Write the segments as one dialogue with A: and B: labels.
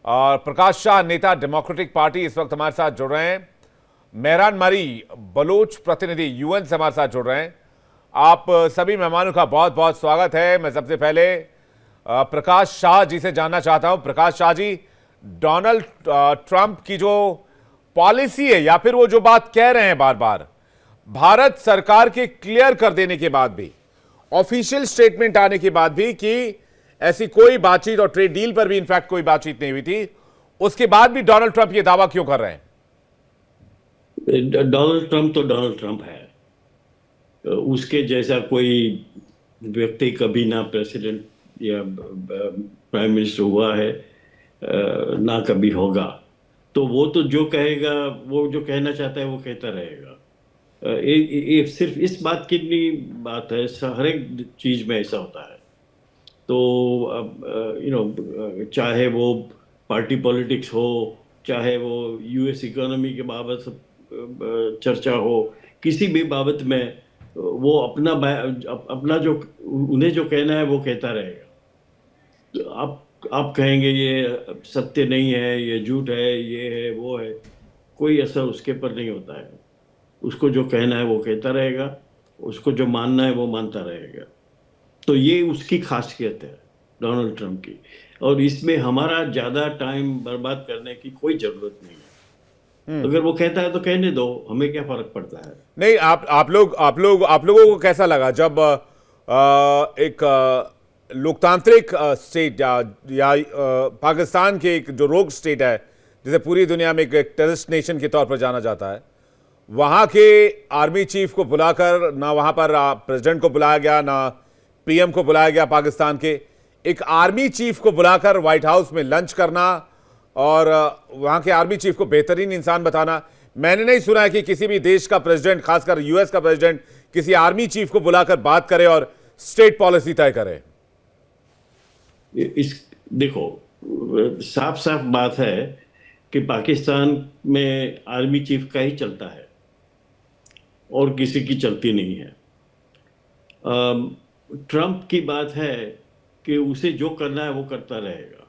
A: और प्रकाश शाह, नेता democratic party, इस वक्त हमारे साथ जुड़ रहे हैं। मेहरान मरी, बलोच प्रतिनिधि, यूएन से हमारे साथ जुड़ रहे हैं। आप सभी मेहमानों का बहुत बहुत स्वागत है। मैं सबसे पहले प्रकाश शाह जी से जानना चाहता हूं। प्रकाश शाह जी, डोनाल्ड ट्रंप की जो पॉलिसी है या फिर वो जो बात कह रहे हैं बार बार, भारत सरकार के क्लियर कर देने के बाद भी, ऑफिशियल स्टेटमेंट आने के बाद भी कि ऐसी कोई बातचीत, और ट्रेड डील पर भी इनफैक्ट कोई बातचीत नहीं हुई थी, उसके बाद भी डोनाल्ड ट्रंप ये दावा क्यों कर रहे हैं?
B: डोनाल्ड ट्रंप तो डोनाल्ड ट्रंप है। उसके जैसा कोई व्यक्ति कभी ना प्रेसिडेंट या प्राइम मिनिस्टर हुआ है, ना कभी होगा। तो वो तो जो कहेगा, वो जो कहना चाहता है वो कहता रहेगा। ये सिर्फ इस बात की नहीं बात है, हर एक चीज में ऐसा होता है। तो चाहे वो पार्टी पॉलिटिक्स हो, चाहे वो यूएस इकोनॉमी के बाबत चर्चा हो, किसी भी बाबत में वो अपना जो उन्हें जो कहना है वो कहता रहेगा। तो आप कहेंगे ये सत्य नहीं है, ये झूठ है, ये है वो है, कोई असर उसके पर नहीं होता है। उसको जो कहना है वो कहता रहेगा, उसको जो मानना है वो मानता रहेगा। तो ये उसकी खासियत है डोनाल्ड ट्रंप की, और इसमें हमारा ज्यादा टाइम बर्बाद करने की कोई जरूरत नहीं है। अगर वो कहता है तो कहने दो, हमें क्या फर्क पड़ता है।
A: नहीं, आप लोगों को कैसा लगा जब एक लोकतांत्रिक स्टेट या पाकिस्तान के एक जो रोग स्टेट है, जिसे पूरी दुनिया में एक टेररिस्ट नेशन के तौर पर जाना जाता है, वहां के आर्मी चीफ को बुलाकर, ना वहां पर प्रेसिडेंट को बुलाया गया, ना पीएम को बुलाया गया पाकिस्तान के, एक आर्मी चीफ को बुलाकर व्हाइट हाउस में लंच करना और वहां के आर्मी चीफ को बेहतरीन इंसान बताना। मैंने नहीं सुना है कि किसी भी देश का प्रेसिडेंट, खासकर यूएस का प्रेसिडेंट, किसी आर्मी चीफ को बुलाकर बात करे और स्टेट पॉलिसी तय करे।
B: इस देखो, साफ साफ बात है कि पाकिस्तान में आर्मी चीफ का ही चलता है और किसी की चलती नहीं है। ट्रंप की बात है कि उसे जो करना है वो करता रहेगा।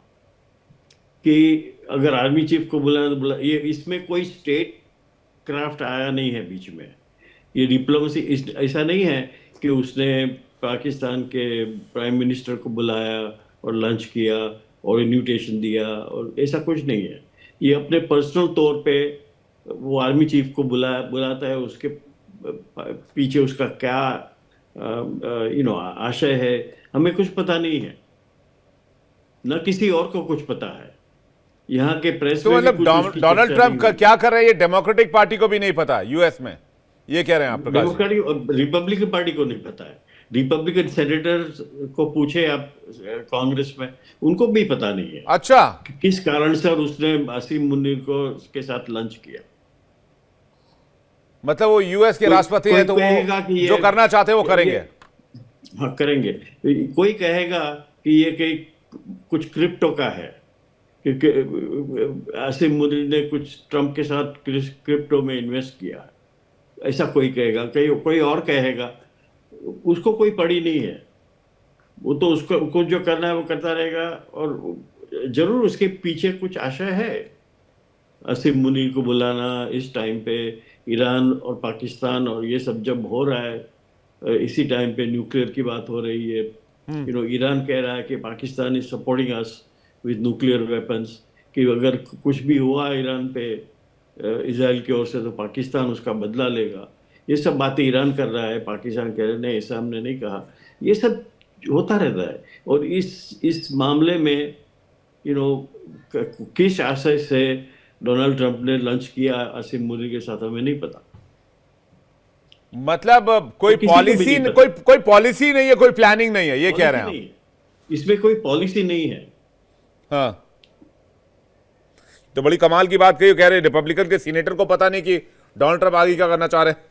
B: कि अगर आर्मी चीफ को बुलाना तो बुला, ये इसमें कोई स्टेट क्राफ्ट आया नहीं है बीच में। ये डिप्लोमेसी ऐसा नहीं है कि उसने पाकिस्तान के प्राइम मिनिस्टर को बुलाया और लंच किया और इन्विटेशन दिया, और ऐसा कुछ नहीं है। ये अपने पर्सनल तौर पे वो आर्मी चीफ को बुलाता है। उसके पीछे उसका क्या आशय है, हमें कुछ पता नहीं है, न किसी और को कुछ पता है। यहाँ के प्रेस
A: तो
B: में भी
A: मतलब
B: कुछ उसकी
A: डोनाल्ड
B: चर्चा नहीं
A: ट्रंप का
B: हुई।
A: क्या कर रहे हैं ये डेमोक्रेटिक पार्टी को भी नहीं पता यूएस में, ये कह रहे हैं आप Prakash ji?
B: Democratic Republican party को नहीं पता है। रिपब्लिकन सेनेटर को पूछे आप कांग्रेस में, उनको भी पता नहीं है
A: अच्छा।
B: कि किस कारण से और उसने आसिम मुनीर को के साथ लंच किया।
A: मतलब वो यूएस के
B: कोई
A: राष्ट्रपति
B: कोई
A: हैं तो वो
B: कहेगा कि
A: जो करना चाहते हैं वो
B: ये
A: करेंगे।
B: हाँ करेंगे। कोई कहेगा कि ये कहीं कुछ क्रिप्टो का है, क्योंकि आसिम मुनीर ने कुछ ट्रंप के साथ क्रिप्टो में इन्वेस्ट किया है, ऐसा कोई कहेगा। कोई और कहेगा। उसको कोई पड़ी नहीं है। वो तो उसको जो करना है वो करता रहेगा, और जरूर उसके पीछे कुछ आशय है। आसिम मुनीर को बुलाना इस टाइम पे, ईरान और पाकिस्तान और ये सब जब हो रहा है, इसी टाइम पे न्यूक्लियर की बात हो रही है। ईरान कह रहा है कि Pakistan is supporting us with nuclear weapons, कि अगर कुछ भी हुआ ईरान पे इसराइल की ओर से तो पाकिस्तान उसका बदला लेगा। ये सब बातें ईरान कर रहा है, पाकिस्तान कह रहे नहीं, ऐसा हमने नहीं कहा। ये सब होता रहता है। और इस मामले में यू नो किस आशय से डोनाल्ड ट्रंप ने लंच किया आसिम मुनीर के साथ, हमें नहीं पता।
A: मतलब कोई
B: और किसी को भी
A: पॉलिसी,
B: नहीं
A: कोई
B: पता।
A: कोई पॉलिसी नहीं है, कोई प्लानिंग नहीं है, ये कह रहे
B: पॉलिसी
A: हैं आप?
B: नहीं है, इसमें कोई पॉलिसी नहीं है।
A: हाँ, तो बड़ी कमाल की बात कही। कह रहे रिपब्लिकन के सीनेटर को पता नहीं कि डोनाल्ड ट्रंप आगे क्या करना चाह रहे हैं।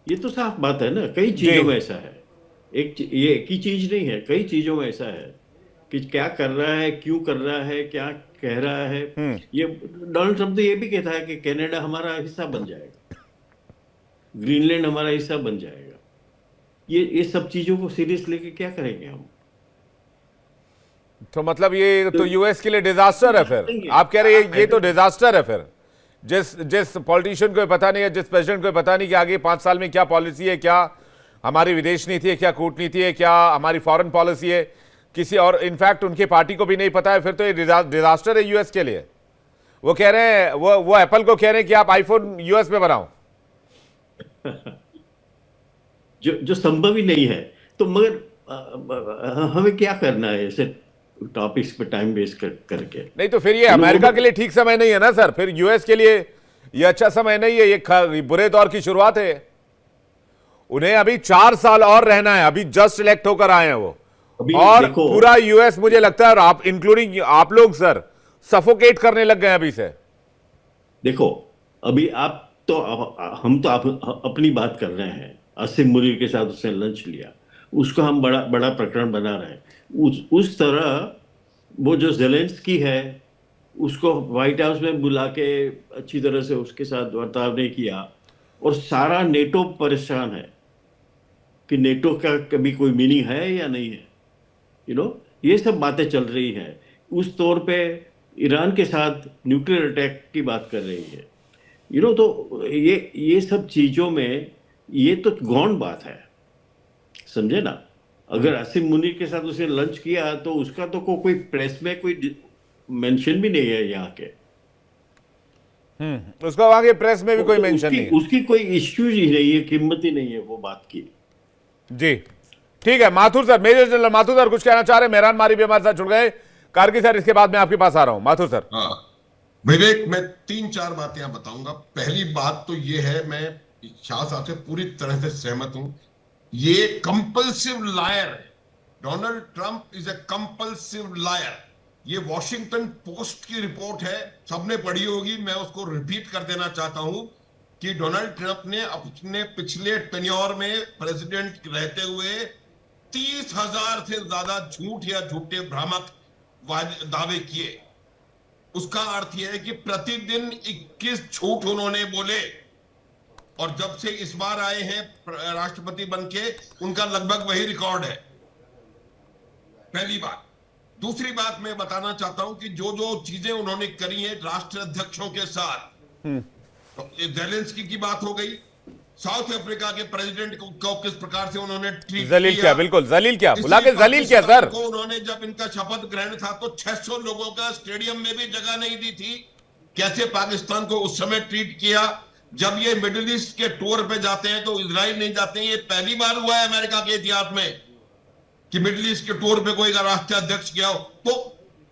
B: ये तो साफ बात है ना, कई
A: जी।
B: चीजों में ऐसा है। ये एक ही चीज नहीं है, कई चीजों में ऐसा है कि क्या कर रहा है, क्यों कर रहा है, क्या कह रहा है। ये डोनाल्ड ट्रंप तो ये भी कहता है कि कनाडा हमारा हिस्सा बन जाएगा, ग्रीनलैंड हमारा हिस्सा बन जाएगा। ये सब चीजों को सीरियस लेके क्या करेंगे हम?
A: तो मतलब ये तो यूएस के लिए डिजास्टर है फिर। आप कह रहे हैं ये तो डिजास्टर है फिर। जिस जिस पॉलिटिशियन को पता नहीं है, जिस प्रेसिडेंट को पता नहीं कि आगे 5 साल में क्या पॉलिसी है, क्या हमारी विदेश नीति है, क्या कूटनीति है, क्या हमारी फॉरेन पॉलिसी है, किसी और इनफैक्ट उनकी पार्टी को भी नहीं पता है, फिर तो ये डिजास्टर है यूएस के लिए। वो कह रहे हैं, वो एप्पल को कह रहे हैं कि आप आईफोन यूएस में बनाओ,
B: जो संभव ही नहीं है। तो मगर हमें क्या करना है ऐसे टॉपिक्स पे टाइम वेस्ट करके?
A: नहीं तो फिर ये अमेरिका के लिए ठीक समय नहीं है ना सर, फिर यूएस के लिए ये अच्छा समय नहीं है, ये बुरे दौर की शुरुआत है। उन्हें अभी 4 साल और रहना है, अभी जस्ट इलेक्ट होकर आए हैं वो, और पूरा यूएस मुझे लगता है, और आप इंक्लूडिंग आप लोग सर, सफोकेट करने लग गए अभी से।
B: देखो अभी हम तो अपनी बात कर रहे हैं। आसिम मुनीर के साथ उसने लंच लिया, उसको हम बड़ा बड़ा प्रकरण बना रहे हैं। उस तरह वो जो ज़ेलेंस्की है, उसको व्हाइट हाउस में बुला के अच्छी तरह से उसके साथ बर्ताव नहीं किया, और सारा नेटो परेशान है कि नेटो का कभी कोई मीनिंग है या नहीं है। ये सब बातें चल रही हैं। उस तौर पे ईरान के साथ न्यूक्लियर अटैक की बात कर रही है। तो ये सब चीजों में ये तो गौण बात है, समझे ना। अगर आसिम मुनीर के साथ उसने लंच किया तो उसका तो कोई प्रेस में कोई मेंशन भी नहीं है यहाँ के।
A: उसका वहां के प्रेस में भी कोई मेंशन नहीं है,
B: उसकी कोई इश्यूज ही नहीं है, कीमत ही नहीं है वो बात की।
A: जी ठीक है। Mathur sir, major general Mathur sir कुछ कहना चाह रहे हैं? मेहरान मारी भी हमारे साथ जुड़ गए। कारगिल सर, इसके बाद मैं आपके पास आ रहा हूं। माथुर सर।
C: हाँ विवेक, मैं 3-4 बातें यहां बताऊंगा। पहली बात तो ये है, मैं शाह साहब से पूरी तरह से सहमत हूं, ये कंपल्सिव लायर है। Donald Trump is a compulsive liar. ये वॉशिंगटन पोस्ट की रिपोर्ट है, सबने पढ़ी होगी, मैं उसको रिपीट कर देना चाहता हूं कि डोनाल्ड ट्रंप ने अपने पिछले टेन्योर में प्रेसिडेंट रहते हुए 30,000 से ज्यादा झूठ या झूठे भ्रामक दावे किए। उसका अर्थ यह है कि प्रतिदिन 21 झूठ उन्होंने बोले, और जब से इस बार आए हैं राष्ट्रपति बनके, उनका लगभग वही रिकॉर्ड है। पहली बात। दूसरी बात मैं बताना चाहता हूं कि जो जो चीजें उन्होंने करी हैं राष्ट्र अध्यक्षों के साथ, तो ज़ेलेंस्की की बात हो गई, साउथ अफ्रीका के प्रेसिडेंट को किस प्रकार से उन्होंने ट्रीट
A: जलील किया, बिल्कुल जलील किया, बुला के जलील किया सर
C: को। उन्होंने जब इनका शपथ ग्रहण था तो 600 लोगों का स्टेडियम में भी जगह नहीं दी थी। कैसे पाकिस्तान को उस समय ट्रीट किया। जब ये मिडिल ईस्ट के टूर पे जाते हैं तो इजराइल नहीं जाते हैं। ये पहली बार हुआ है अमेरिका के इतिहास में कि मिडिल ईस्ट के टूर पे कोई राष्ट्रीय अध्यक्ष गया हो। तो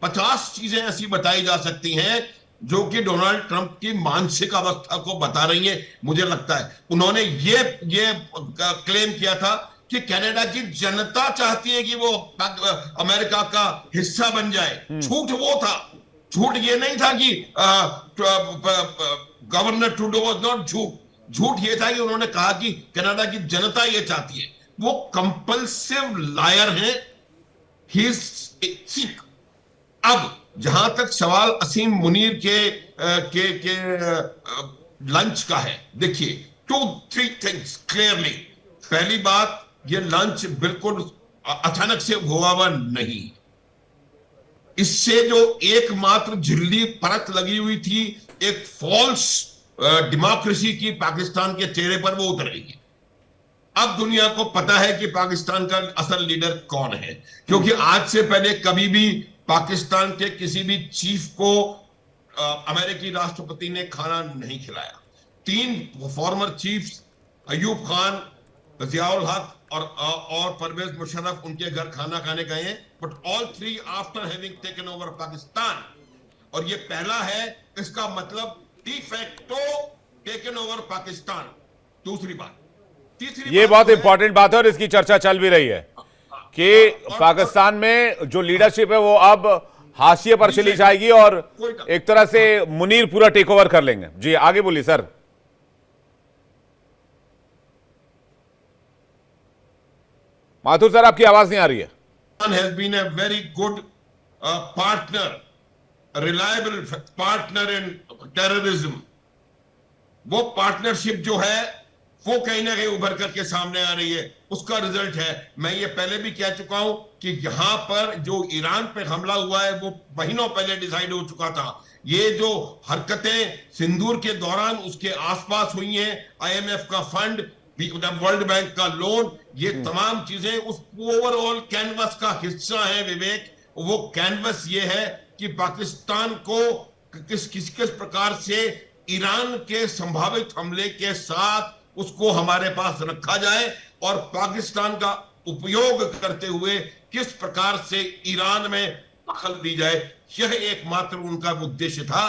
C: 50 चीजें ऐसी बताई जा सकती हैं जो कि डोनाल्ड ट्रंप की मानसिक अवस्था को बता रही है। मुझे लगता है उन्होंने ये क्लेम किया था कि कनाडा की जनता चाहती है कि वो अमेरिका का हिस्सा बन जाए। झूठ वो था, झूठ ये नहीं था कि गवर्नर ट्रूडो वाज नॉट झूठ। झूठ ये था कि उन्होंने कहा कि कनाडा की जनता ये चाहती है। वो कंपल्सिव लायर है। ही इज अब जहां तक सवाल असीम मुनीर के लंच का है, देखिए 2-3 थिंग्स क्लियरली। पहली बात, ये लंच बिल्कुल अचानक से हुआ हुआ नहीं। इससे जो एकमात्र झिल्ली परत लगी हुई थी, एक फॉल्स डेमोक्रेसी की पाकिस्तान के चेहरे पर, वो उतर गई है। अब दुनिया को पता है कि पाकिस्तान का असल लीडर कौन है, क्योंकि आज से पहले कभी भी पाकिस्तान के किसी भी चीफ को अमेरिकी राष्ट्रपति ने खाना नहीं खिलाया। 3 फॉर्मर चीफ्स, अयूब खान, जियाउल हक और परवेज मुशर्रफ उनके घर खाना खाने गए हैं, but all 3 after having taken over Pakistan. और ये पहला है, इसका मतलब de facto taken over Pakistan. दूसरी बात, तीसरी
A: ये
C: बात
A: बहुत
C: तो है,
A: इंपॉर्टेंट बात है और इसकी चर्चा चल भी रही है कि पाकिस्तान में जो लीडरशिप है वो अब हाशिए पर चली जाएगी और एक तरह से मुनीर पूरा टेक ओवर कर लेंगे। जी आगे बोलिए सर। माथुर सर, आपकी आवाज नहीं आ रही है।
C: has been a very good partner, a reliable partner in terrorism. वो पार्टनरशिप जो है वो कहीं ना कहीं उभर करके सामने आ रही है, उसका रिजल्ट है। मैं ये पहले भी कह चुका हूं कि यहां पर जो ईरान पे हमला हुआ है वो महीनों पहले डिसाइड हो चुका था। ये जो हरकतें सिंदूर के दौरान उसके आसपास हुई हैं, आईएमएफ का फंड, वर्ल्ड बैंक का लोन, ये तमाम चीजें उस ओवरऑल कैनवस का हिस्सा है विवेक। वो कैनवस ये है कि पाकिस्तान को किस किस किस प्रकार से ईरान के संभावित हमले के साथ उसको हमारे पास रखा जाए और पाकिस्तान का उपयोग करते हुए किस प्रकार से ईरान में दखल दी जाए, यह एकमात्र उनका उद्देश्य था।